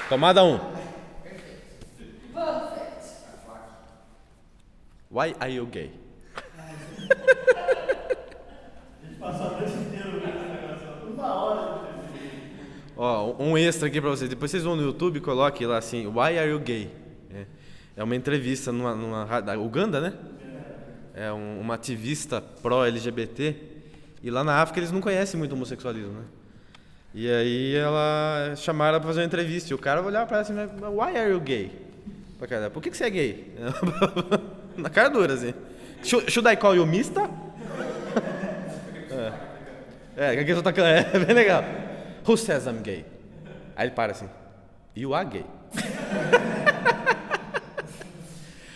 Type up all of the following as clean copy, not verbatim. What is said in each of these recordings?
Tomada 1. Why are you gay? Ó, um extra aqui pra vocês. Depois vocês vão no YouTube e coloquem lá assim, Why are you gay? É uma entrevista numa da Uganda, né? É uma ativista pró-LGBT. E lá na África eles não conhecem muito homossexualismo, né? E aí ela chamaram ela pra fazer uma entrevista. E o cara olhava pra ela assim, Why are you gay? Por que você é gay? Na cara dura, assim. Should I call you mister? Que a pessoa tá... É bem legal. Who says I'm gay? Aí ele para assim. You are gay.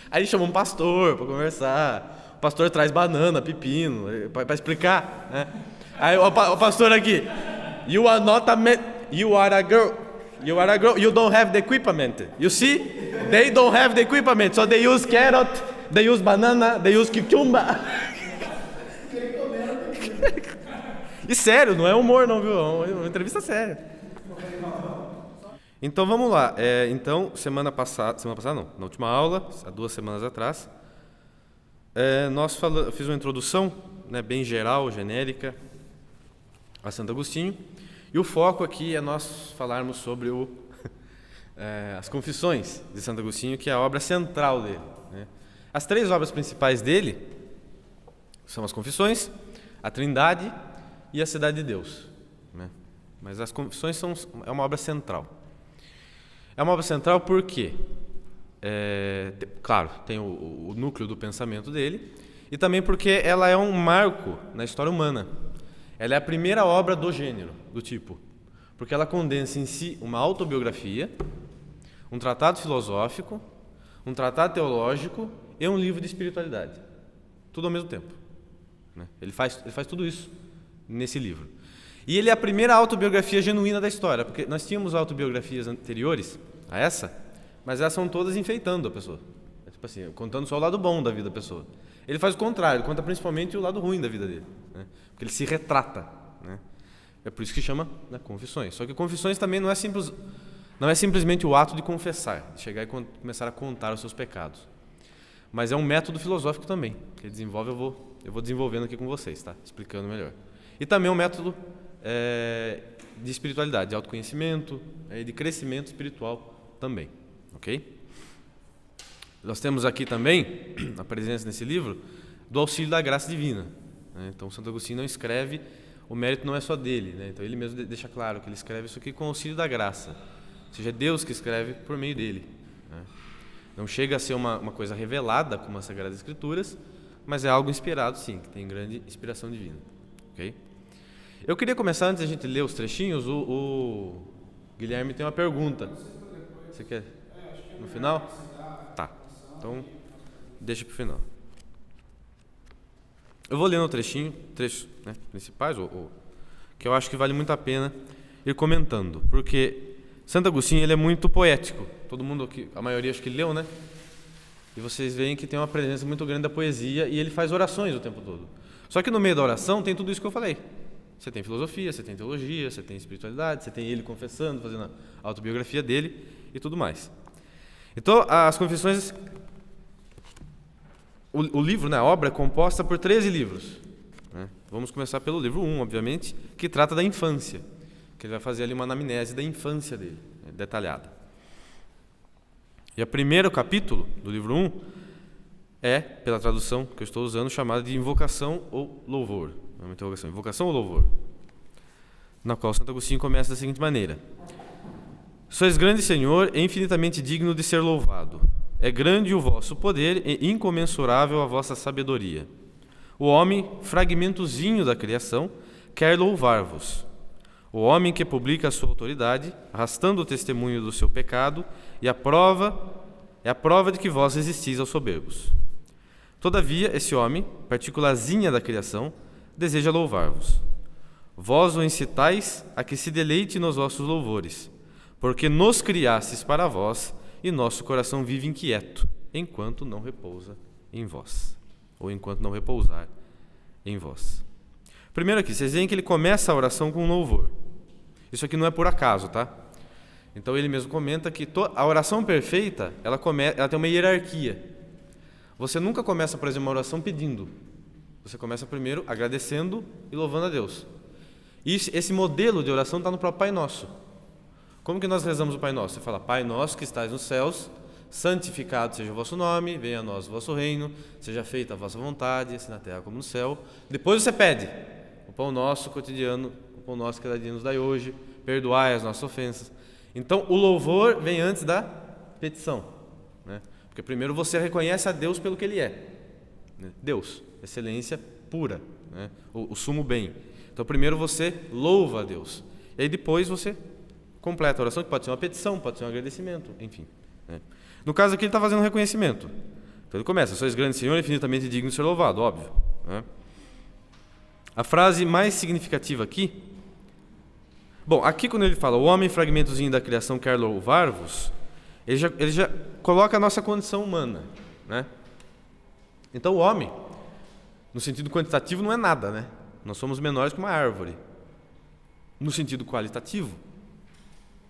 Aí ele chama um pastor pra conversar. O pastor traz banana, pepino, pra explicar, né? Aí o pastor aqui. You are not a man. You are a girl. You are a girl. You don't have the equipment. You see? They don't have the equipment. So they use carrot, they use banana, they use cucumber. E sério, não é humor não, viu? É uma entrevista séria. Então vamos lá. Então, semana passada não, na última aula, há 2 semanas atrás, eu fiz uma introdução, né, bem geral, genérica, a Santo Agostinho. E o foco aqui é nós falarmos sobre as Confissões de Santo Agostinho, que é a obra central dele, né? As 3 obras principais dele são as Confissões, a Trindade e a Cidade de Deus, né? Mas as Confissões é uma obra central. É uma obra central porque, claro, tem o núcleo do pensamento dele, e também porque ela é um marco na história humana. Ela é a primeira obra do gênero, do tipo, porque ela condensa em si uma autobiografia, um tratado filosófico, um tratado teológico e um livro de espiritualidade. Tudo ao mesmo tempo, né? Ele faz tudo isso nesse livro. E ele é a primeira autobiografia genuína da história, porque nós tínhamos autobiografias anteriores a essa, mas elas são todas enfeitando a pessoa. Tipo assim, contando só o lado bom da vida da pessoa. Ele faz o contrário, ele conta principalmente o lado ruim da vida dele, né? Porque ele se retrata, né? É por isso que chama, né, Confissões. Só que Confissões também não é simplesmente o ato de confessar, de chegar e começar a contar os seus pecados. Mas é um método filosófico também, que ele desenvolve, eu vou desenvolvendo aqui com vocês, tá? Explicando melhor. E também um método de espiritualidade, de autoconhecimento, de crescimento espiritual também, ok? Nós temos aqui também, a presença nesse livro, do auxílio da graça divina, né? Então, Santo Agostinho não escreve, o mérito não é só dele, né? Então ele mesmo deixa claro que ele escreve isso aqui com o auxílio da graça, ou seja, é Deus que escreve por meio dele, né? Não chega a ser uma coisa revelada como as Sagradas Escrituras, mas é algo inspirado sim, que tem grande inspiração divina, ok? Eu queria começar, antes da gente ler os trechinhos, o Guilherme tem uma pergunta. Você quer no final? Tá, então deixa para o final. Eu vou ler no trechos, né, principais, que eu acho que vale muito a pena ir comentando, porque Santo Agostinho ele é muito poético. Todo mundo aqui, a maioria acho que leu, né? E vocês veem que tem uma presença muito grande da poesia e ele faz orações o tempo todo. Só que no meio da oração tem tudo isso que eu falei. Você tem filosofia, você tem teologia, você tem espiritualidade, você tem ele confessando, fazendo a autobiografia dele e tudo mais. Então, as Confissões, o livro, né, a obra é composta por 13 livros, né? Vamos começar pelo livro 1, obviamente, que trata da infância, que ele vai fazer ali uma anamnese da infância dele, né, detalhada. E o primeiro capítulo do livro 1 é, pela tradução que eu estou usando, chamado de Invocação ou Louvor. É uma interrogação, invocação ou louvor? Na qual Santo Agostinho começa da seguinte maneira: Sois grande Senhor e infinitamente digno de ser louvado. É grande o vosso poder e incomensurável a vossa sabedoria. O homem, fragmentozinho da criação, quer louvar-vos. O homem que publica a sua autoridade, arrastando o testemunho do seu pecado, é a prova de que vós resistis aos soberbos. Todavia, esse homem, particularzinha da criação, deseja louvar-vos. Vós o incitais a que se deleite nos vossos louvores, porque nos criastes para vós, e nosso coração vive inquieto, enquanto não repousa em vós, ou enquanto não repousar em vós. Primeiro aqui, vocês veem que ele começa a oração com um louvor. Isso aqui não é por acaso, tá? Então ele mesmo comenta que a oração perfeita, ela tem uma hierarquia. Você nunca começa, por exemplo, uma oração pedindo. Você começa primeiro agradecendo e louvando a Deus. E esse modelo de oração está no próprio Pai Nosso. Como que nós rezamos o Pai Nosso? Você fala, Pai Nosso que estais nos céus, santificado seja o vosso nome, venha a nós o vosso reino, seja feita a vossa vontade, assim na terra como no céu. Depois você pede o pão nosso cotidiano, o pão nosso que cada dia nos dai hoje, perdoai as nossas ofensas. Então o louvor vem antes da petição, né? Porque primeiro você reconhece a Deus pelo que Ele é, né? Deus, excelência pura, né? O sumo bem. Então primeiro você louva a Deus, e aí depois você completa a oração, que pode ser uma petição, pode ser um agradecimento, enfim, né? No caso aqui ele está fazendo um reconhecimento. Então ele começa, sois grande Senhor, infinitamente digno de ser louvado, óbvio, né? A frase mais significativa aqui, bom, aqui quando ele fala, o homem fragmentozinho da criação quer louvar-vos, ele já coloca a nossa condição humana, né? Então o homem, no sentido quantitativo, não é nada, né? Nós somos menores que uma árvore. No sentido qualitativo,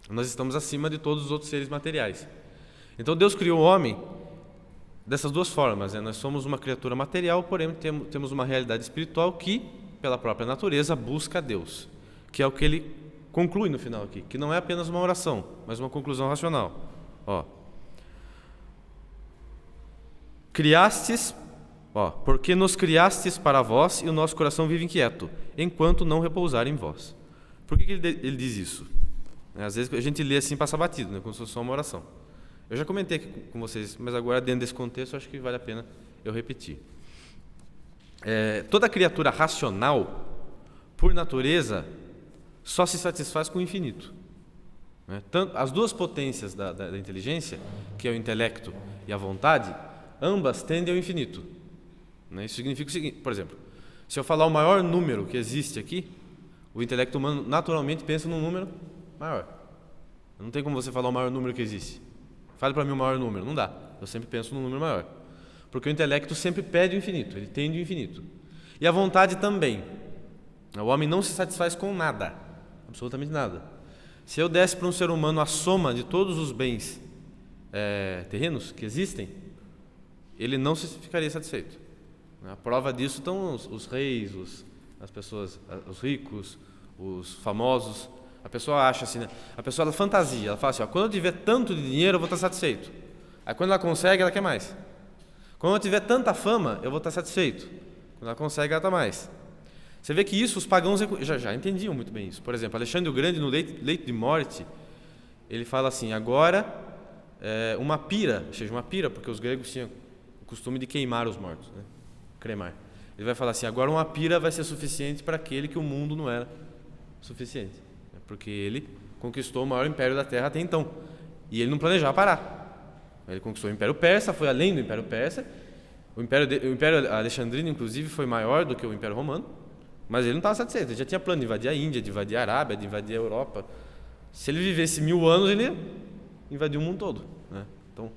nós estamos acima de todos os outros seres materiais. Então Deus criou o homem dessas duas formas, né? Nós somos uma criatura material, porém temos uma realidade espiritual que, pela própria natureza, busca a Deus, que é o que ele conclui no final aqui, que não é apenas uma oração, mas uma conclusão racional. Criastes, porque nos criastes para vós e o nosso coração vive inquieto, enquanto não repousar em vós. Por que ele diz isso? Às vezes a gente lê assim, passa batido, né, como se fosse só uma oração. Eu já comentei aqui com vocês, mas agora dentro desse contexto acho que vale a pena eu repetir. Toda criatura racional, por natureza, só se satisfaz com o infinito, né? As duas potências da inteligência, que é o intelecto e a vontade, ambas tendem ao infinito, né? Isso significa o seguinte, por exemplo, se eu falar o maior número que existe aqui, o intelecto humano naturalmente pensa num número maior. Não tem como você falar o maior número que existe. Fale para mim o maior número, não dá. Eu sempre penso num número maior. Porque o intelecto sempre pede o infinito, ele tende o infinito. E a vontade também. O homem não se satisfaz com nada, absolutamente nada. Se eu desse para um ser humano a soma de todos os bens terrenos que existem, ele não se ficaria satisfeito. A prova disso estão os reis, as pessoas, os ricos, os famosos. A pessoa acha assim, né? A pessoa ela fantasia, ela fala assim, quando eu tiver tanto de dinheiro eu vou estar satisfeito. Aí quando ela consegue, ela quer mais. Quando eu tiver tanta fama, eu vou estar satisfeito. Quando ela consegue, ela está mais. Você vê que isso os pagãos já entendiam muito bem isso. Por exemplo, Alexandre o Grande, no leito de morte, ele fala assim, agora uma pira, ou seja, uma pira, porque os gregos tinham o costume de queimar os mortos, né? Cremar. Ele vai falar assim, agora uma pira vai ser suficiente para aquele que o mundo não era suficiente. Porque ele conquistou o maior império da Terra até então. E ele não planejava parar. Ele conquistou o Império Persa, foi além do Império Persa. O Império Alexandrino, inclusive, foi maior do que o Império Romano. Mas ele não estava satisfeito. Ele já tinha plano de invadir a Índia, de invadir a Arábia, de invadir a Europa. Se ele vivesse 1000 anos, ele invadiu o mundo todo, né? Então,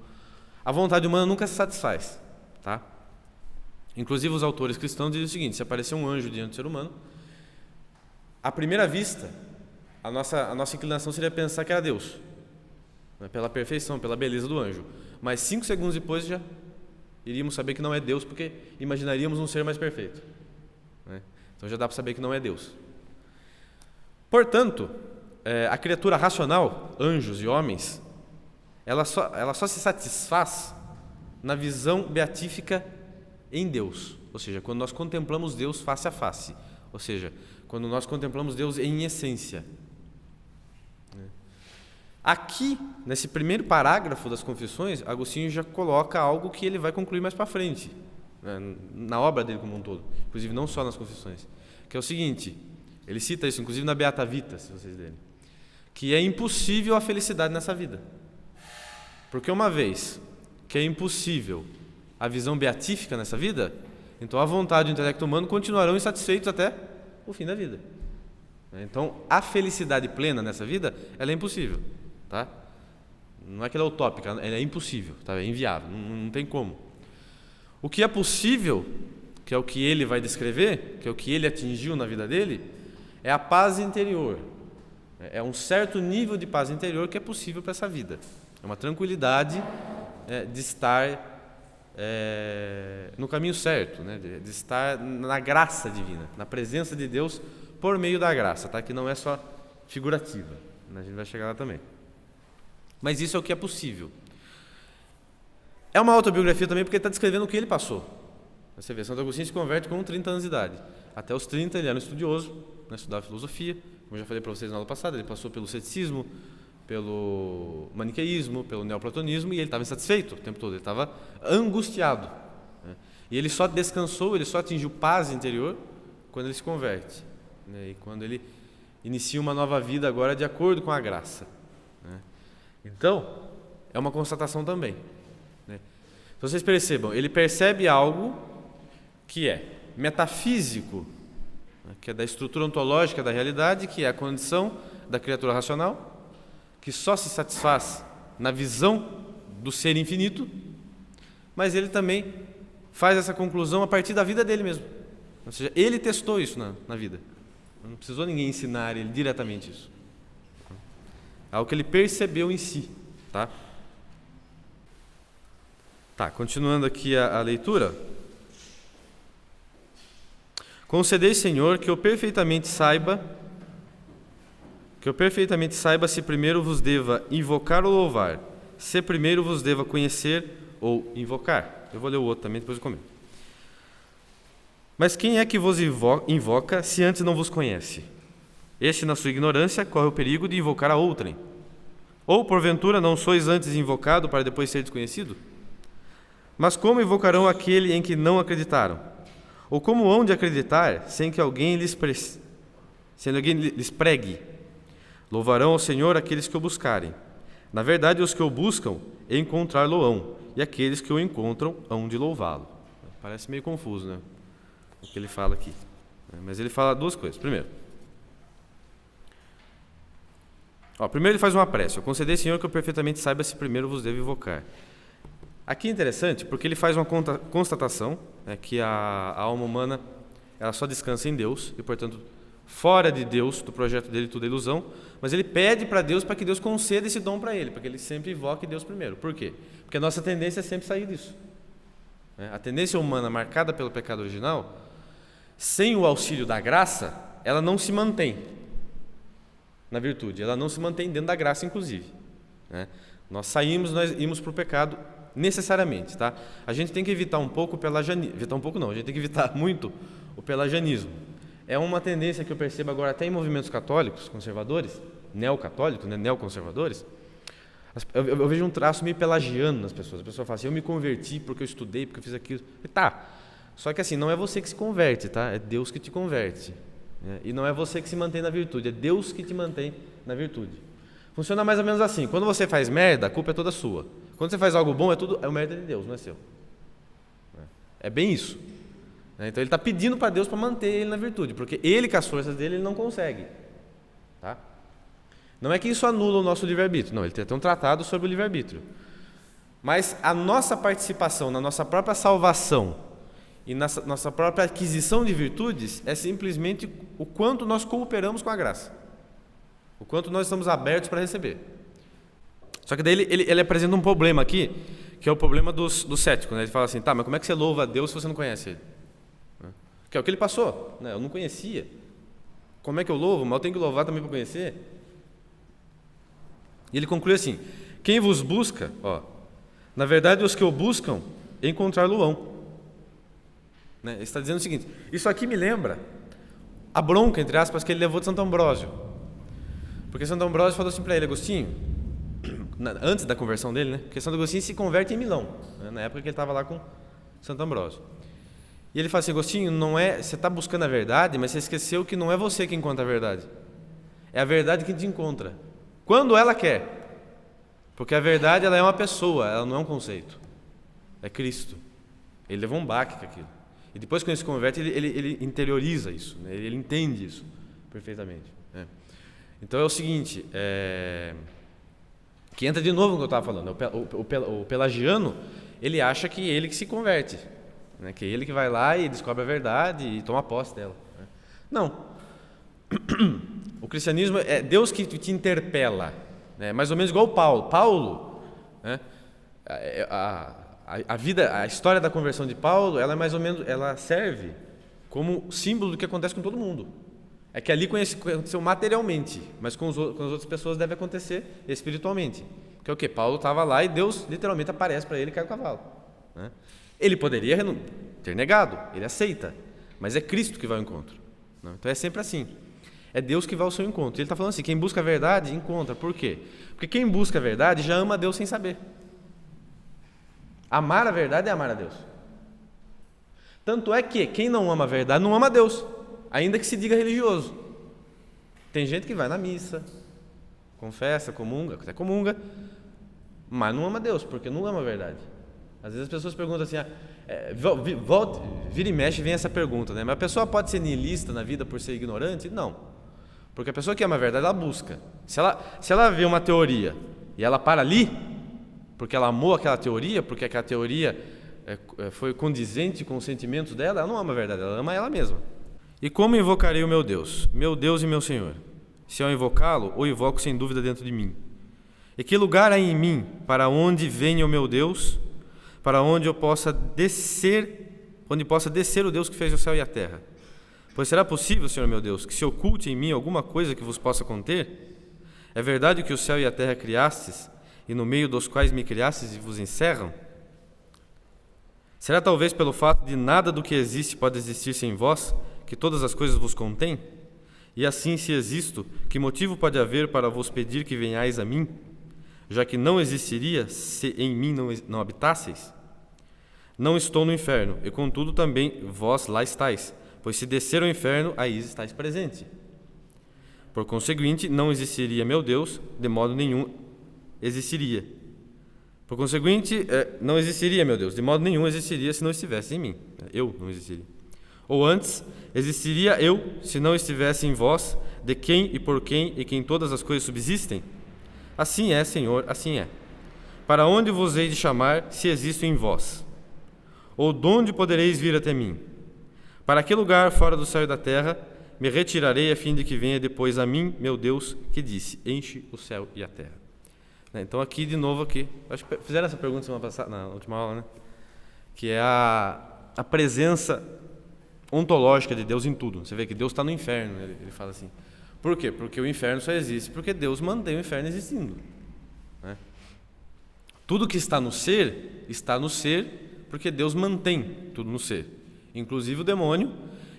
a vontade humana nunca se satisfaz, tá? Inclusive, os autores cristãos dizem o seguinte, se aparecer um anjo diante do ser humano, à primeira vista, a nossa inclinação seria pensar que era Deus, né? Pela perfeição, pela beleza do anjo. Mas 5 segundos depois já iríamos saber que não é Deus, porque imaginaríamos um ser mais perfeito, né? Então já dá para saber que não é Deus. Portanto, a criatura racional, anjos e homens, ela só se satisfaz na visão beatífica em Deus. Ou seja, quando nós contemplamos Deus face a face. Ou seja, quando nós contemplamos Deus em essência. Aqui, nesse primeiro parágrafo das Confissões, Agostinho já coloca algo que ele vai concluir mais para frente, né, na obra dele como um todo, inclusive não só nas Confissões, que é o seguinte, ele cita isso inclusive na Beata Vita, se vocês lerem, que é impossível a felicidade nessa vida. Porque uma vez que é impossível a visão beatífica nessa vida, então a vontade e o intelecto humano continuarão insatisfeitos até o fim da vida. Então, a felicidade plena nessa vida, ela é impossível, tá? Não é que ela é utópica, ela é impossível, tá? É inviável, não tem como. O que é possível, que é o que ele vai descrever, que é o que ele atingiu na vida dele, é a paz interior, É um certo nível de paz interior que é possível para essa vida. É uma tranquilidade de estar no caminho certo, né? De estar na graça divina, na presença de Deus por meio da graça, tá? Que não é só figurativa, né? A gente vai chegar lá também. Mas isso é o que é possível. É uma autobiografia também porque ele está descrevendo o que ele passou. Você vê, Santo Agostinho se converte com 30 anos de idade. Até os 30 ele era um estudioso, né? Estudava filosofia, como eu já falei para vocês na aula passada, ele passou pelo ceticismo, pelo maniqueísmo, pelo neoplatonismo, e ele estava insatisfeito o tempo todo, ele estava angustiado, né? E ele só descansou, ele só atingiu paz interior quando ele se converte, né? E quando ele inicia uma nova vida agora de acordo com a graça, né? Então, é uma constatação também, né? Então vocês percebam, ele percebe algo que é metafísico, né? Que é da estrutura ontológica da realidade, que é a condição da criatura racional, que só se satisfaz na visão do ser infinito, mas ele também faz essa conclusão a partir da vida dele mesmo. Ou seja, ele testou isso na vida. Não precisou ninguém ensinar ele diretamente isso. É algo que ele percebeu em si. Tá, continuando aqui a leitura. Concedei, Senhor, que eu perfeitamente saiba se primeiro vos deva invocar ou louvar, se primeiro vos deva conhecer ou invocar. Eu vou ler o outro também, depois eu comento. Mas quem é que vos invoca se antes não vos conhece? Este, na sua ignorância, corre o perigo de invocar a outrem. Ou, porventura, não sois antes invocado para depois ser desconhecido? Mas como invocarão aquele em que não acreditaram? Ou como hão de acreditar sem que alguém lhes pregue? Louvarão ao Senhor aqueles que o buscarem. Na verdade, os que o buscam, encontrar-lo-ão, e aqueles que o encontram, hão de louvá-lo. Parece meio confuso, né? O que ele fala aqui. Mas ele fala duas coisas. Primeiro, ele faz uma prece. Eu concedei, Senhor, que eu perfeitamente saiba se primeiro vos devo invocar. Aqui é interessante, porque ele faz uma constatação, né, que a alma humana ela só descansa em Deus, e, portanto, fora de Deus, do projeto dele, tudo é ilusão, mas ele pede para Deus para que Deus conceda esse dom para ele, para que ele sempre invoque Deus primeiro. Por quê? Porque a nossa tendência é sempre sair disso. A tendência humana marcada pelo pecado original, sem o auxílio da graça, ela não se mantém na virtude, ela não se mantém dentro da graça, inclusive, né? Nós imos para o pecado necessariamente, tá? A gente tem que evitar um pouco o pelagianismo, a gente tem que evitar muito o pelagianismo. É uma tendência que eu percebo agora até em movimentos católicos, conservadores, neocatólicos, né, neoconservadores. Eu vejo um traço meio pelagiano nas pessoas. A pessoa fala assim, eu me converti porque eu estudei, porque eu fiz aquilo. E tá, só que assim, não é você que se converte, tá? É Deus que te converte, né? E não é você que se mantém na virtude, é Deus que te mantém na virtude. Funciona mais ou menos assim, quando você faz merda, a culpa é toda sua. Quando você faz algo bom, é o mérito de Deus, não é seu. É bem isso. Então ele está pedindo para Deus para manter ele na virtude, porque ele, com as forças dele, ele não consegue. Tá? Não é que isso anula o nosso livre-arbítrio, não, ele tem até um tratado sobre o livre-arbítrio. Mas a nossa participação na nossa própria salvação e na nossa própria aquisição de virtudes é simplesmente o quanto nós cooperamos com a graça, o quanto nós estamos abertos para receber. Só que daí ele apresenta um problema aqui, que é o problema do cético, né? Ele fala assim, tá, mas como é que você louva a Deus se você não conhece Ele? Que é o que ele passou, né? Eu não conhecia. Como é que eu louvo? Mas eu tenho que louvar também para conhecer. E ele conclui assim, quem vos busca, na verdade os que o buscam, encontrar-lo-ão. Né? Ele está dizendo o seguinte, isso aqui me lembra a bronca, entre aspas, que ele levou de Santo Ambrósio. Porque Santo Ambrósio falou assim para ele, Agostinho, antes da conversão dele, né? Porque Santo Agostinho se converte em Milão, né? Na época que ele estava lá com Santo Ambrósio. E ele fala assim, Agostinho, você está buscando a verdade, mas você esqueceu que não é você que encontra a verdade. É a verdade que te encontra. Quando ela quer. Porque a verdade ela é uma pessoa, ela não é um conceito. É Cristo. Ele levou um baque com aquilo. E depois, quando ele se converte, ele interioriza isso, né? Ele entende isso perfeitamente, né? Então é o seguinte, que entra de novo no que eu estava falando. O pelagiano, ele acha que ele que se converte, né? Que ele que vai lá e descobre a verdade e toma posse dela, né? Não. O cristianismo é Deus que te interpela, né? Mais ou menos igual Paulo. Paulo, né? A história da conversão de Paulo, ela é mais ou menos, ela serve como símbolo do que acontece com todo mundo. É que ali aconteceu materialmente, mas com as outras pessoas deve acontecer espiritualmente. Que é o quê? Paulo estava lá e Deus literalmente aparece para ele e cai do cavalo, né? Ele poderia ter negado, ele aceita, mas é Cristo que vai ao encontro, né? Então é sempre assim. É Deus que vai ao seu encontro. Ele está falando assim, quem busca a verdade, encontra. Por quê? Porque quem busca a verdade já ama a Deus sem saber. Amar a verdade é amar a Deus. Tanto é que quem não ama a verdade não ama a Deus, ainda que se diga religioso. Tem gente que vai na missa, confessa, comunga, até comunga, mas não ama a Deus, porque não ama a verdade. Às vezes as pessoas perguntam assim, vira e mexe vem essa pergunta, né? Mas a pessoa pode ser niilista na vida por ser ignorante? Não. Porque a pessoa que ama a verdade, ela busca. Se ela vê uma teoria e ela para ali, porque ela amou aquela teoria, porque aquela teoria foi condizente com os sentimentos dela, ela não ama a verdade, ela ama ela mesma. E como invocarei o meu Deus e meu Senhor? Se ao invocá-lo, o invoco sem dúvida dentro de mim. E que lugar há em mim para onde venha o meu Deus, para onde eu possa descer, onde possa descer o Deus que fez o céu e a terra? Pois será possível, Senhor meu Deus, que se oculte em mim alguma coisa que vos possa conter? É verdade que o céu e a terra criastes, e no meio dos quais me criastes e vos encerram? Será talvez pelo fato de nada do que existe pode existir sem vós, que todas as coisas vos contêm? E assim, se existo, que motivo pode haver para vos pedir que venhais a mim, já que não existiria se em mim não habitasseis? Não estou no inferno, e contudo também vós lá estáis, pois se descer ao inferno, aí estáis presente. Por conseguinte, não existiria meu Deus, de modo nenhum existiria. Por conseguinte, não existiria meu Deus, de modo nenhum existiria se não estivesse em mim. Eu não existiria. Ou antes, existiria eu se não estivesse em vós, de quem e por quem e quem todas as coisas subsistem? Assim é, Senhor, assim é. Para onde vos hei de chamar, se existo em vós? Ou de onde podereis vir até mim? Para que lugar fora do céu e da terra me retirarei a fim de que venha depois a mim, meu Deus, que disse, enche o céu e a terra? Então aqui, de novo, acho que fizeram essa pergunta semana passada, na última aula, né? Que é a presença ontológica de Deus em tudo. Você vê que Deus está no inferno, ele fala assim. Por quê? Porque o inferno só existe porque Deus mantém o inferno existindo, né? Tudo que está no ser porque Deus mantém tudo no ser, inclusive o demônio,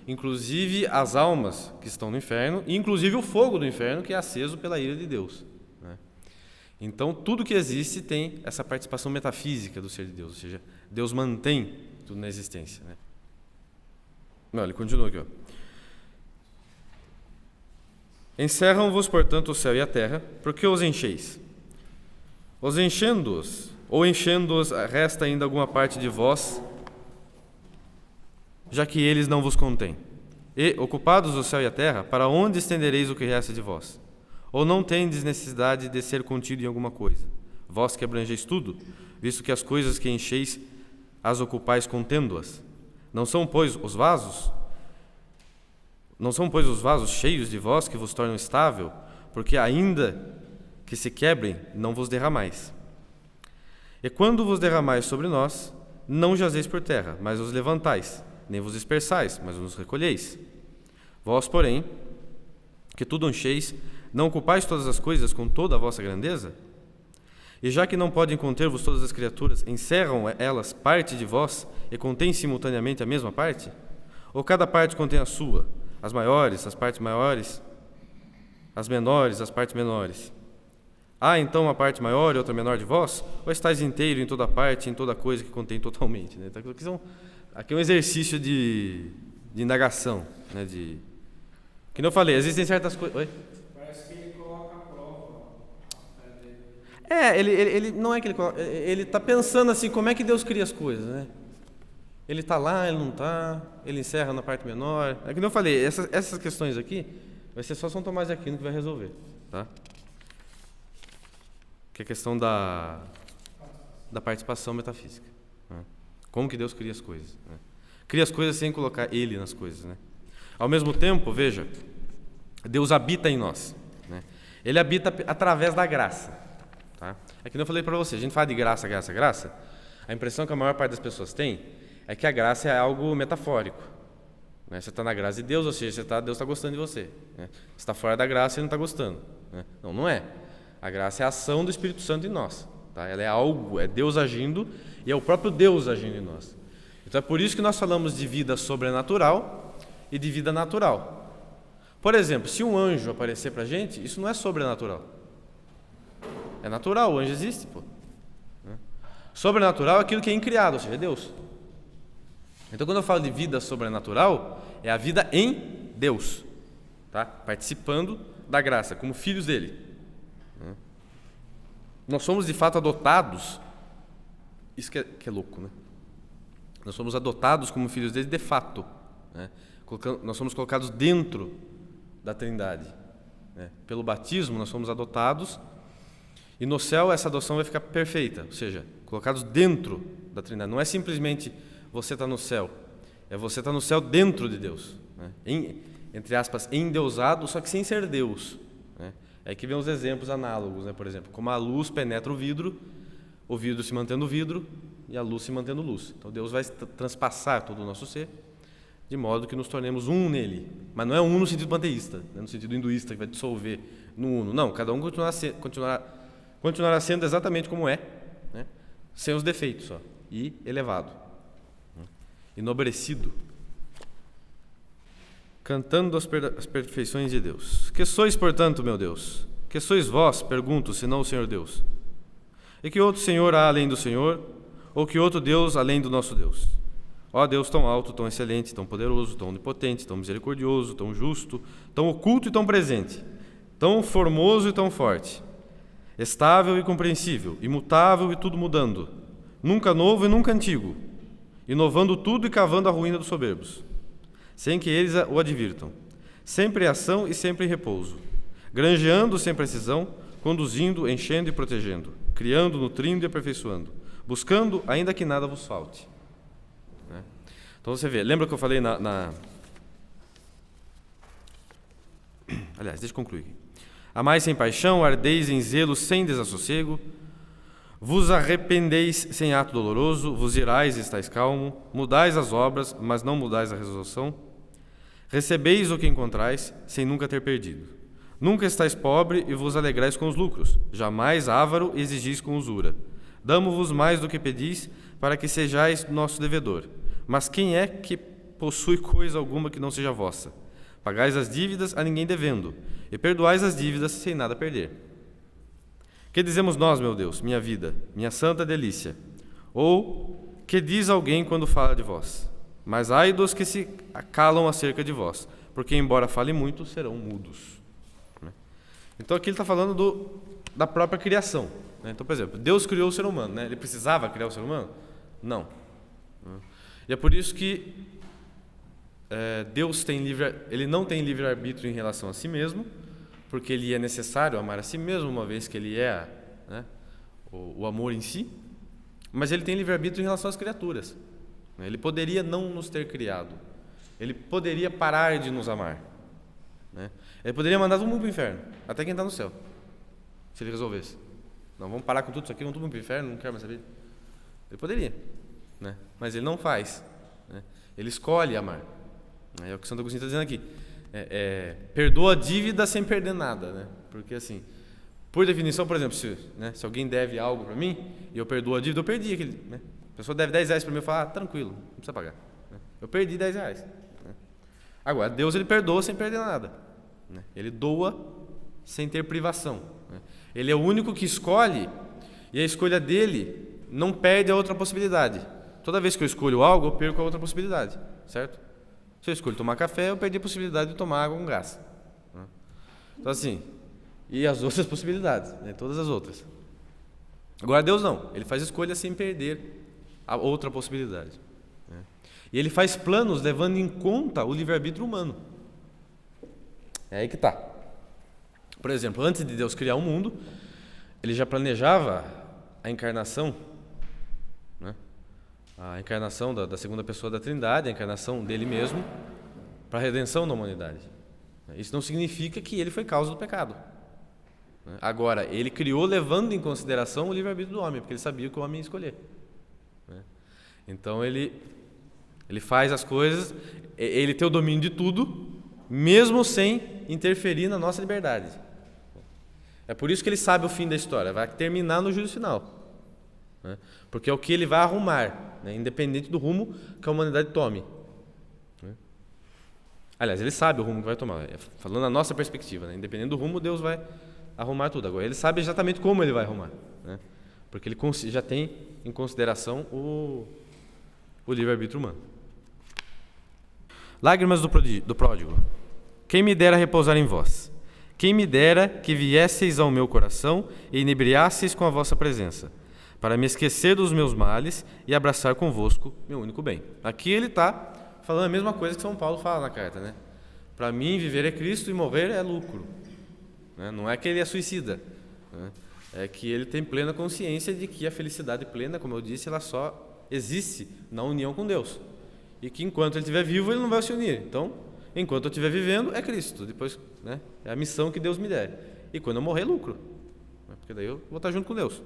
inclusive as almas que estão no inferno, e inclusive o fogo do inferno que é aceso pela ira de Deus, né? Então tudo que existe tem essa participação metafísica do ser de Deus, ou seja, Deus mantém tudo na existência, né? Não, ele continua aqui, ó. Encerram-vos, portanto, o céu e a terra, porque os encheis? Os enchendo-os, ou enchendo-os, resta ainda alguma parte de vós, já que eles não vos contêm? E, ocupados o céu e a terra, para onde estendereis o que resta de vós? Ou não tendes necessidade de ser contido em alguma coisa? Vós que abrangeis tudo, visto que as coisas que encheis, as ocupais contendo-as. Não são, pois, os vasos cheios de vós que vos tornam estável, porque ainda que se quebrem, não vos derramais. E quando vos derramais sobre nós, não jazeis por terra, mas os levantais, nem vos dispersais, mas os recolheis. Vós, porém, que tudo encheis, não ocupais todas as coisas com toda a vossa grandeza? E já que não podem conter-vos todas as criaturas, encerram elas parte de vós e contêm simultaneamente a mesma parte? Ou cada parte contém a sua, as maiores, as partes maiores, as menores, as partes menores? Há então uma parte maior e outra menor de vós? Ou estáis inteiro em toda parte, em toda coisa que contém totalmente? Né? Então, aqui é um exercício de indagação, né? Que não eu falei, existem certas coisas... Oi? Parece que ele coloca a prova. Ele não é que ele coloca... Ele está pensando assim, como é que Deus cria as coisas, né? Ele está lá, ele não está, ele encerra na parte menor. É que não eu falei, essas questões aqui, vai ser só São Tomás de Aquino que vai resolver, tá? Que é a questão da participação metafísica, né? Como que Deus cria as coisas, né? Cria as coisas sem colocar Ele nas coisas, né? Ao mesmo tempo, veja, Deus habita em nós, né? Ele habita através da graça, tá? É que eu falei para você, a gente fala de graça, graça, graça. A impressão que a maior parte das pessoas tem é que a graça é algo metafórico, né? Você está na graça de Deus, ou seja, Deus está gostando de você, né? Você está fora da graça e não está gostando, né? Não, não é. A graça é a ação do Espírito Santo em nós, tá? Ela é algo, é Deus agindo e é o próprio Deus agindo em nós. Então é por isso que nós falamos de vida sobrenatural e de vida natural. Por exemplo, se um anjo aparecer para a gente, isso não é sobrenatural. É natural, o anjo existe, pô. Sobrenatural é aquilo que é incriado, ou seja, é Deus. Então quando eu falo de vida sobrenatural, é a vida em Deus, tá? Participando da graça, como filhos dele. Nós somos de fato adotados, isso que é louco, né? Nós somos adotados como filhos dele de fato, né? Nós somos colocados dentro da Trindade, né? Pelo batismo nós somos adotados e no céu essa adoção vai ficar perfeita, ou seja, colocados dentro da Trindade. Não é simplesmente você está no céu, é você está no céu dentro de Deus, né? Entre aspas, endeusado, só que sem ser Deus, né? É aí que vem os exemplos análogos, né? Por exemplo, como a luz penetra o vidro se mantendo vidro e a luz se mantendo luz. Então Deus vai transpassar todo o nosso ser, de modo que nos tornemos um nele. Mas não é um no sentido panteísta, né? No sentido hinduísta, que vai dissolver no uno. Não, cada um continuará sendo exatamente como é, né? Sem os defeitos só, e elevado, né? Enobrecido, cantando as perfeições de Deus. Que sois, portanto, meu Deus? Que sois vós, pergunto, senão o Senhor Deus? E que outro Senhor há além do Senhor? Ou que outro Deus além do nosso Deus? Ó Deus tão alto, tão excelente, tão poderoso, tão onipotente, tão misericordioso, tão justo, tão oculto e tão presente, tão formoso e tão forte, estável e compreensível, imutável e tudo mudando, nunca novo e nunca antigo, inovando tudo e cavando a ruína dos soberbos, sem que eles o advirtam, sempre em ação e sempre em repouso, granjeando sem precisão, conduzindo, enchendo e protegendo, criando, nutrindo e aperfeiçoando, buscando, ainda que nada vos falte. Então você vê, lembra que eu falei Aliás, deixa eu concluir aqui. Amais sem paixão, ardeis em zelo sem desassossego, vos arrependeis sem ato doloroso, vos irais e estáis calmo, mudais as obras, mas não mudais a resolução, recebeis o que encontrais, sem nunca ter perdido. Nunca estáis pobre e vos alegrais com os lucros, jamais avaro e exigis com usura. Damo-vos mais do que pedis, para que sejais nosso devedor. Mas quem é que possui coisa alguma que não seja vossa? Pagais as dívidas a ninguém devendo, e perdoais as dívidas sem nada perder. Que dizemos nós, meu Deus, minha vida, minha santa delícia? Ou que diz alguém quando fala de vós? Mas ai dos que se calam acerca de vós, porque embora fale muito, serão mudos. Então aqui ele está falando da própria criação, né? Então, por exemplo, Deus criou o ser humano, né? Ele precisava criar o ser humano? Não. E é por isso que Deus ele não tem livre-arbítrio em relação a si mesmo, porque ele é necessário amar a si mesmo, uma vez que ele é, né, o amor em si, mas ele tem livre-arbítrio em relação às criaturas. Ele poderia não nos ter criado, ele poderia parar de nos amar, né? Ele poderia mandar todo mundo para o inferno, até quem está no céu, se ele resolvesse. Não, vamos parar com tudo isso aqui, vamos todo mundo para o inferno, não quero mais saber. Ele poderia, né? Mas ele não faz, né? Ele escolhe amar. É o que Santo Agostinho está dizendo aqui. Perdoa a dívida sem perder nada, né? Porque assim, por definição, por exemplo, se alguém deve algo para mim e eu perdoo a dívida, eu perdi aquele, né? A pessoa deve 10 reais para mim, eu falo, tranquilo, não precisa pagar, né? Eu perdi 10 reais, né? Agora, Deus ele perdoa sem perder nada, né? Ele doa sem ter privação, né? Ele é o único que escolhe e a escolha dele não perde a outra possibilidade. Toda vez que eu escolho algo, eu perco a outra possibilidade, certo? Se eu escolho tomar café, eu perdi a possibilidade de tomar água com gás, né? Então assim, e as outras possibilidades, né? Todas as outras. Agora Deus não, ele faz escolha sem perder a outra possibilidade, né? E ele faz planos levando em conta o livre-arbítrio humano. É aí que está. Por exemplo, antes de Deus criar o mundo, ele já planejava a encarnação, né? A encarnação da segunda pessoa da Trindade, a encarnação dele mesmo, para a redenção da humanidade. Isso não significa que ele foi causa do pecado. Agora, ele criou levando em consideração o livre-arbítrio do homem, porque ele sabia que o homem ia escolher. Então ele faz as coisas, ele tem o domínio de tudo, mesmo sem interferir na nossa liberdade. É por isso que ele sabe o fim da história, vai terminar no juízo final. Porque é o que ele vai arrumar, independente do rumo que a humanidade tome. Aliás, ele sabe o rumo que vai tomar, falando na nossa perspectiva, independente do rumo, Deus vai arrumar tudo. Agora, ele sabe exatamente como ele vai arrumar, porque ele já tem em consideração o livre-arbítrio humano. Lágrimas do pródigo. Quem me dera repousar em vós? Quem me dera que viesseis ao meu coração e inebriasseis com a vossa presença, para me esquecer dos meus males e abraçar convosco meu único bem. Aqui ele está falando a mesma coisa que São Paulo fala na carta, Para mim, viver é Cristo e morrer é lucro. Não é que ele é suicida, é que ele tem plena consciência de que a felicidade plena, como eu disse, ela só existe na união com Deus. E que enquanto ele estiver vivo, ele não vai se unir. Então, enquanto eu estiver vivendo, é Cristo. Depois, é a missão que Deus me der. E quando eu morrer, lucro. Porque daí eu vou estar junto com Deus.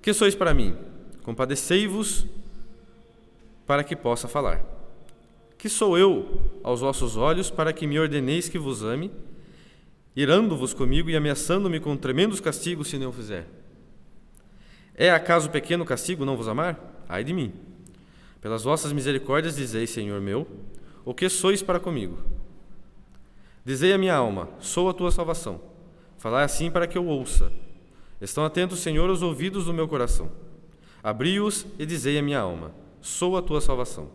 Que sois para mim? Compadecei-vos para que possa falar. Que sou eu aos vossos olhos para que me ordeneis que vos ame, irando-vos comigo e ameaçando-me com tremendos castigos se não o fizer? É acaso pequeno castigo não vos amar? Ai de mim! Pelas vossas misericórdias dizei, Senhor meu, o que sois para comigo? Dizei a minha alma, sou a tua salvação. Falai assim para que eu ouça. Estão atentos, Senhor, os ouvidos do meu coração. Abri-os e dizei a minha alma, sou a tua salvação.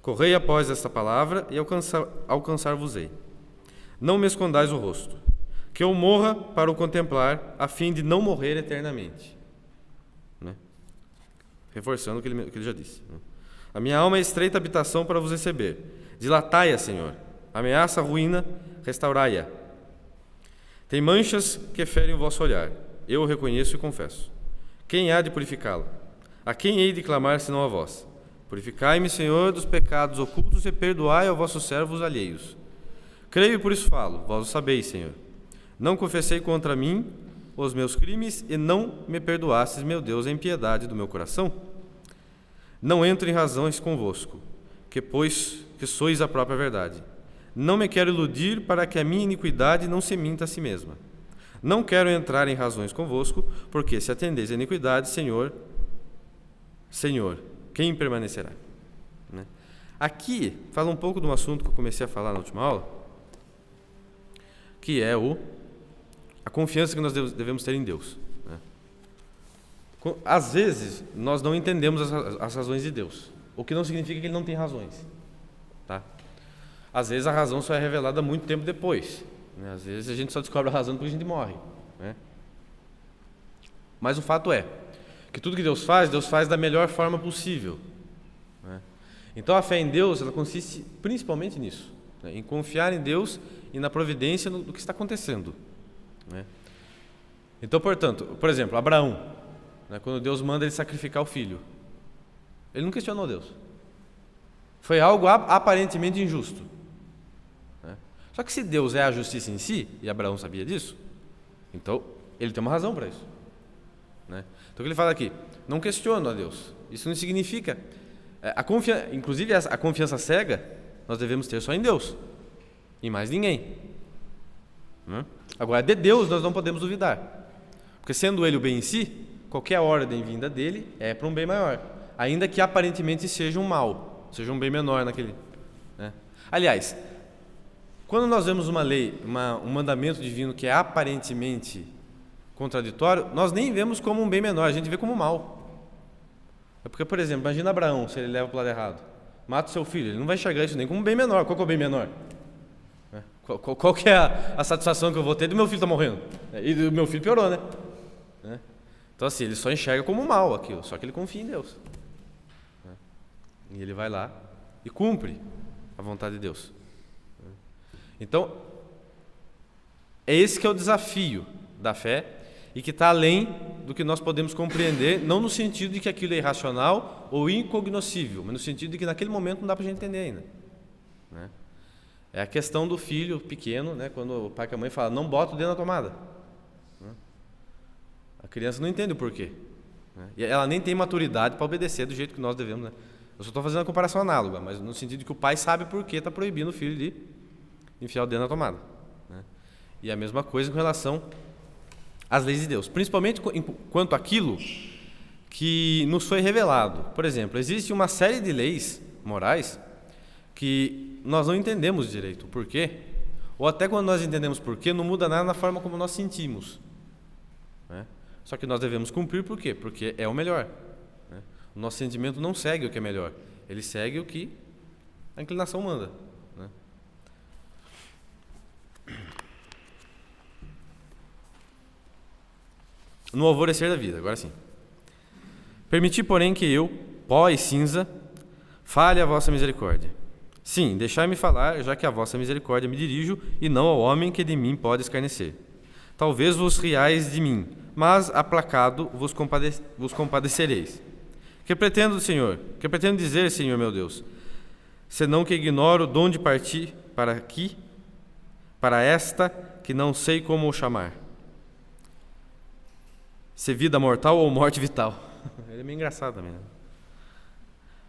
Correi após esta palavra e alcançar-vos-ei. Não me escondais o rosto, que eu morra para o contemplar, a fim de não morrer eternamente. Reforçando o que ele já disse. A minha alma é estreita habitação para vos receber. Dilatai-a, Senhor. Ameaça a ruína, restaurai-a. Tem manchas que ferem o vosso olhar. Eu o reconheço e confesso. Quem há de purificá-la? A quem hei de clamar, senão a vós? Purificai-me, Senhor, dos pecados ocultos e perdoai aos vossos servos alheios. Creio e por isso falo, vós o sabeis, Senhor. Não confessei contra mim os meus crimes e não me perdoastes, meu Deus, a impiedade do meu coração? Não entro em razões convosco, que sois a própria verdade. Não me quero iludir para que a minha iniquidade não se minta a si mesma. Não quero entrar em razões convosco, porque se atendeis à iniquidade, Senhor, quem permanecerá? Aqui fala um pouco de um assunto que eu comecei a falar na última aula, que é a confiança que nós devemos ter em Deus. Às vezes, nós não entendemos as razões de Deus, o que não significa que Ele não tem razões. Tá? Às vezes, a razão só é revelada muito tempo depois. Às vezes, a gente só descobre a razão porque a gente morre. Mas o fato é que tudo que Deus faz da melhor forma possível. Então, a fé em Deus, ela consiste principalmente nisso, em confiar em Deus e na providência do que está acontecendo. Então, portanto, por exemplo, Abraão, quando Deus manda ele sacrificar o filho, ele não questionou Deus. Foi algo aparentemente injusto. Só que se Deus é a justiça em si, e Abraão sabia disso, então ele tem uma razão para isso. Então o que ele fala aqui? Não questiona a Deus. Isso não significa... inclusive a confiança cega, nós devemos ter só em Deus, em mais ninguém. Agora, de Deus nós não podemos duvidar, porque sendo Ele o bem em si, qualquer ordem vinda dele é para um bem maior, ainda que aparentemente seja um mal, seja um bem menor naquele. Aliás, quando nós vemos uma lei, um mandamento divino que é aparentemente contraditório, nós nem vemos como um bem menor, a gente vê como um mal. É porque, por exemplo, imagina Abraão, se ele leva para o lado errado, mata o seu filho, ele não vai enxergar isso nem como um bem menor. Qual que é o bem menor? Qual que é a satisfação que eu vou ter do meu filho estar morrendo? E do meu filho piorou, né? Então assim, ele só enxerga como mal aquilo, só que ele confia em Deus. E ele vai lá e cumpre a vontade de Deus. Então, é esse que é o desafio da fé e que está além do que nós podemos compreender, não no sentido de que aquilo é irracional ou incognoscível, mas no sentido de que naquele momento não dá para a gente entender ainda. né? É a questão do filho pequeno, né? Quando o pai e a mãe falam, não bota o dedo na tomada, né? A criança não entende o porquê, né? E ela nem tem maturidade para obedecer do jeito que nós devemos, né? Eu só estou fazendo uma comparação análoga, mas no sentido de que o pai sabe por que está proibindo o filho de enfiar o dedo na tomada, né? E a mesma coisa com relação às leis de Deus, principalmente quanto àquilo que nos foi revelado. Por exemplo, existe uma série de leis morais que nós não entendemos direito o porquê, ou até quando nós entendemos porquê, não muda nada na forma como nós sentimos, né? Só que nós devemos cumprir por quê? Porque é o melhor, né? O nosso sentimento não segue o que é melhor, ele segue o que a inclinação manda, né? No alvorecer da vida, agora sim. Permiti, porém, que eu, pó e cinza, fale a vossa misericórdia. Sim, deixai-me falar, já que a vossa misericórdia me dirijo, e não ao homem que de mim pode escarnecer. Talvez vos riais de mim, mas aplacado vos compadecereis. Que pretendo, Senhor? Que pretendo dizer, Senhor meu Deus? Senão que ignoro de onde parti para aqui, para esta que não sei como o chamar. Se vida mortal ou morte vital. Ele é meio engraçado também, né?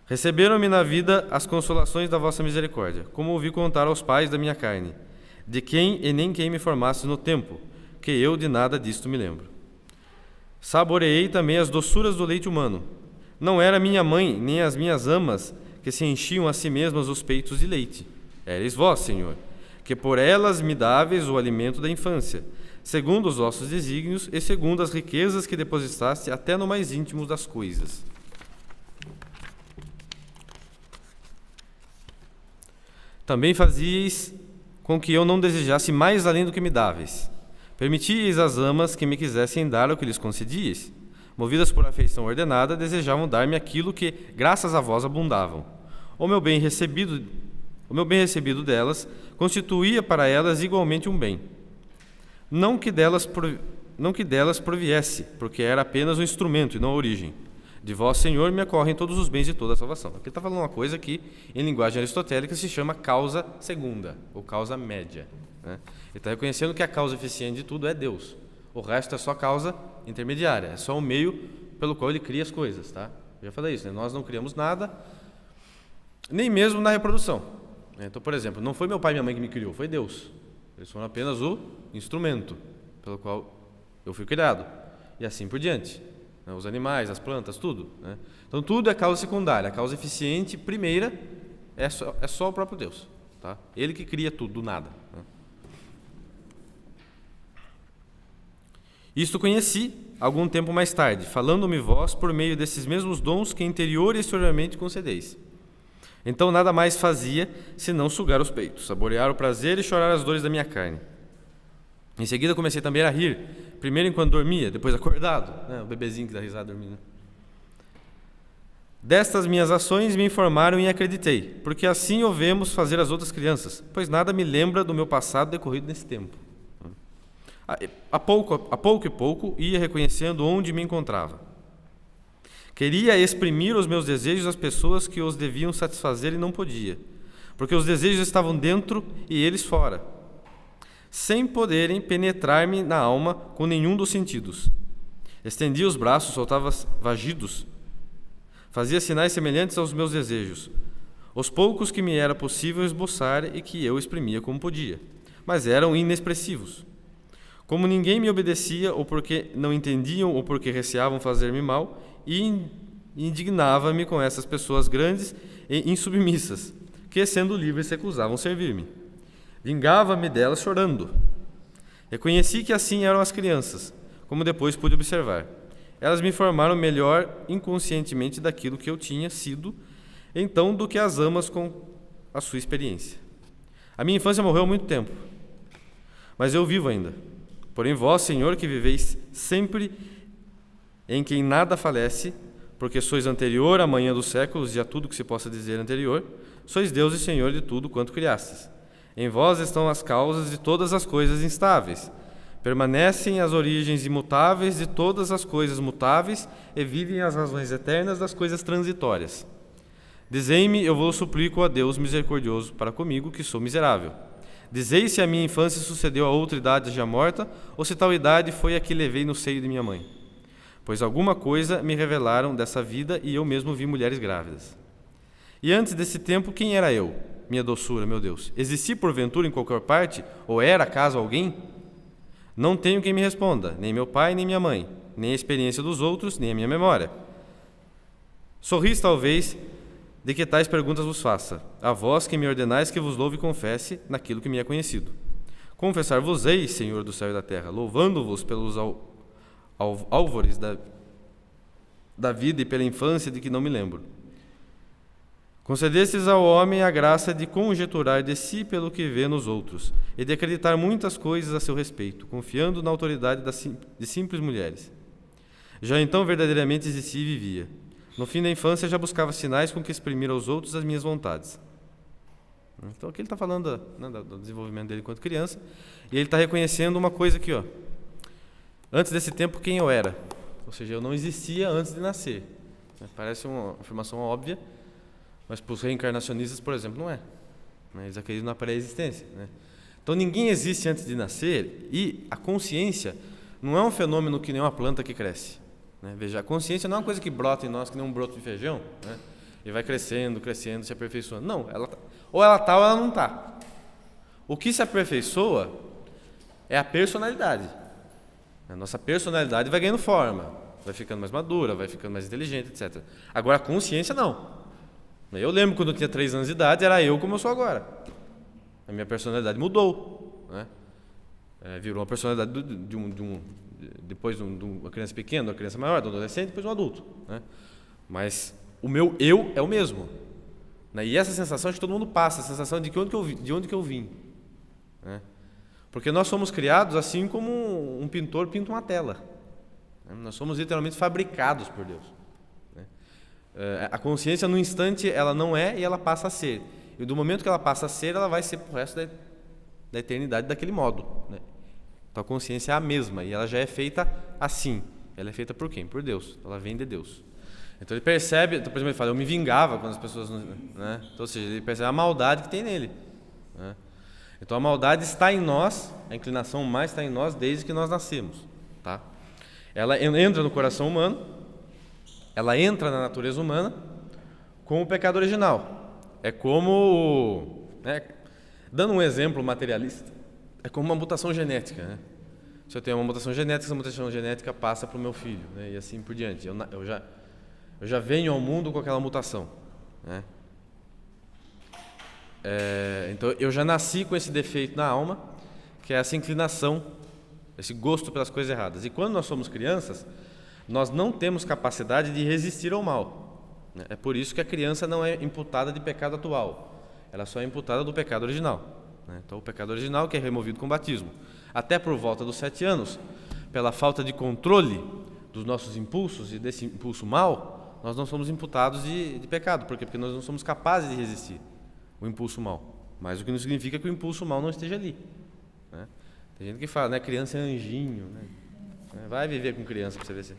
Receberam-me na vida as consolações da vossa misericórdia, como ouvi contar aos pais da minha carne, de quem e nem quem me formaste no tempo, que eu de nada disto me lembro. Saboreei também as doçuras do leite humano. Não era minha mãe, nem as minhas amas, que se enchiam a si mesmas os peitos de leite. Ereis vós, Senhor, que por elas me dáveis o alimento da infância, segundo os vossos desígnios e segundo as riquezas que depositaste até no mais íntimo das coisas. Também fazíeis com que eu não desejasse mais além do que me dáveis. Permitíeis às amas que me quisessem dar o que lhes concedíeis. Movidas por afeição ordenada, desejavam dar-me aquilo que, graças a vós, abundavam. O meu bem recebido delas constituía para elas igualmente um bem. Não que delas proviesse, porque era apenas um instrumento e não a origem. De vós, Senhor, me ocorrem todos os bens de toda a salvação. Aqui está falando uma coisa que, em linguagem aristotélica, se chama causa segunda, ou causa média, né? Ele está reconhecendo que a causa eficiente de tudo é Deus. O resto é só causa intermediária, é só o meio pelo qual ele cria as coisas, tá? Eu já falei isso, né? Nós não criamos nada, nem mesmo na reprodução. Então, por exemplo, não foi meu pai e minha mãe que me criou, foi Deus. Eles foram apenas o instrumento pelo qual eu fui criado. E assim por diante. Os animais, as plantas, tudo, né? Então tudo é causa secundária. A causa eficiente primeira é só o próprio Deus, tá? Ele que cria tudo, do nada, né? Isto conheci algum tempo mais tarde, falando-me vós por meio desses mesmos dons que interior e exteriormente concedeis. Então nada mais fazia senão sugar os peitos, saborear o prazer e chorar as dores da minha carne. Em seguida comecei também a rir, primeiro enquanto dormia, depois acordado, né? O bebezinho que dá risada dormindo. Destas minhas ações me informaram e acreditei, porque assim o vemos fazer as outras crianças, pois nada me lembra do meu passado decorrido nesse tempo. A pouco e pouco ia reconhecendo onde me encontrava. Queria exprimir os meus desejos às pessoas que os deviam satisfazer e não podia, porque os desejos estavam dentro e eles fora, sem poderem penetrar-me na alma com nenhum dos sentidos. Estendia os braços, soltava vagidos, fazia sinais semelhantes aos meus desejos, os poucos que me era possível esboçar e que eu exprimia como podia, mas eram inexpressivos. Como ninguém me obedecia, ou porque não entendiam, ou porque receavam fazer-me mal, e indignava-me com essas pessoas grandes e insubmissas, que, sendo livres, recusavam servir-me. Vingava-me delas chorando. Reconheci que assim eram as crianças, como depois pude observar. Elas me informaram melhor inconscientemente daquilo que eu tinha sido, então, do que as amas com a sua experiência. A minha infância morreu há muito tempo, mas eu vivo ainda. Porém, vós, Senhor, que viveis sempre em quem nada falece, porque sois anterior à manhã dos séculos e a tudo que se possa dizer anterior, sois Deus e Senhor de tudo quanto criastes. Em vós estão as causas de todas as coisas instáveis. Permanecem as origens imutáveis de todas as coisas mutáveis e vivem as razões eternas das coisas transitórias. Dizei-me, eu vos suplico a Deus misericordioso para comigo, que sou miserável. Dizei se a minha infância sucedeu a outra idade já morta, ou se tal idade foi a que levei no seio de minha mãe. Pois alguma coisa me revelaram dessa vida, e eu mesmo vi mulheres grávidas. E antes desse tempo, quem era eu, minha doçura, meu Deus? Existi porventura em qualquer parte, ou era acaso alguém? Não tenho quem me responda, nem meu pai, nem minha mãe, nem a experiência dos outros, nem a minha memória. Sorris, talvez, de que tais perguntas vos faça, a vós que me ordenais que vos louve e confesse naquilo que me é conhecido. Confessar-vos-ei, Senhor do céu e da terra, louvando-vos pelos álvores da vida e pela infância de que não me lembro. Concedestes ao homem a graça de conjeturar de si pelo que vê nos outros, e de acreditar muitas coisas a seu respeito, confiando na autoridade de simples mulheres. Já então verdadeiramente existia e vivia. No fim da infância já buscava sinais com que exprimir aos outros as minhas vontades. Então aqui ele está falando do desenvolvimento dele enquanto criança, e ele está reconhecendo uma coisa aqui, ó. Antes desse tempo, quem eu era? Ou seja, eu não existia antes de nascer. Parece uma afirmação óbvia, mas para os reencarnacionistas, por exemplo, não é. Eles acreditam na pré-existência, né? Então ninguém existe antes de nascer, e a consciência não é um fenômeno que nem uma planta que cresce, né? Veja, a consciência não é uma coisa que brota em nós que nem um broto de feijão, né? E vai crescendo, crescendo, se aperfeiçoando. Não, ou ela está ou ela não está. O que se aperfeiçoa é a personalidade. A nossa personalidade vai ganhando forma, vai ficando mais madura, vai ficando mais inteligente, etc. Agora a consciência não. Eu lembro quando eu tinha 3 anos de idade, era eu como eu sou agora. A minha personalidade mudou, né? Virou uma personalidade depois de uma criança pequena, de uma criança maior, de um adolescente, depois de um adulto, né? Mas o meu eu é o mesmo, né? E essa sensação que todo mundo passa, a sensação de onde que eu vim, né? Porque nós somos criados assim como um pintor pinta uma tela, né? Nós somos literalmente fabricados por Deus, né? A consciência, no instante, ela não é e ela passa a ser. E do momento que ela passa a ser, ela vai ser para o resto da eternidade daquele modo, né? Então a consciência é a mesma e ela já é feita assim. Ela é feita por quem? Por Deus. Ela vem de Deus. Então ele percebe, por exemplo, ele fala, eu me vingava quando as pessoas, né? Então, ou seja, ele percebe a maldade que tem nele, né? Então a maldade está em nós, a inclinação mais está em nós desde que nós nascemos, tá? Ela entra no coração humano, ela entra na natureza humana com o pecado original. É como, né, dando um exemplo materialista, é como uma mutação genética, né? Se eu tenho uma mutação genética, essa mutação genética passa para o meu filho, né? E assim por diante. Eu já venho ao mundo com aquela mutação, né? Então eu já nasci com esse defeito na alma, que é essa inclinação, esse gosto pelas coisas erradas. E quando nós somos crianças, nós não temos capacidade de resistir ao mal, né? É por isso que a criança não é imputada de pecado atual, ela só é imputada do pecado original, né? Então o pecado original que é removido com o batismo. Até por volta dos 7 anos, pela falta de controle dos nossos impulsos e desse impulso mal, nós não somos imputados de pecado. Por quê? Porque nós não somos capazes de resistir o impulso mal. Mas o que não significa que o impulso mal não esteja ali, né? Tem gente que fala, né, criança é anjinho, né? Vai viver com criança para você ver se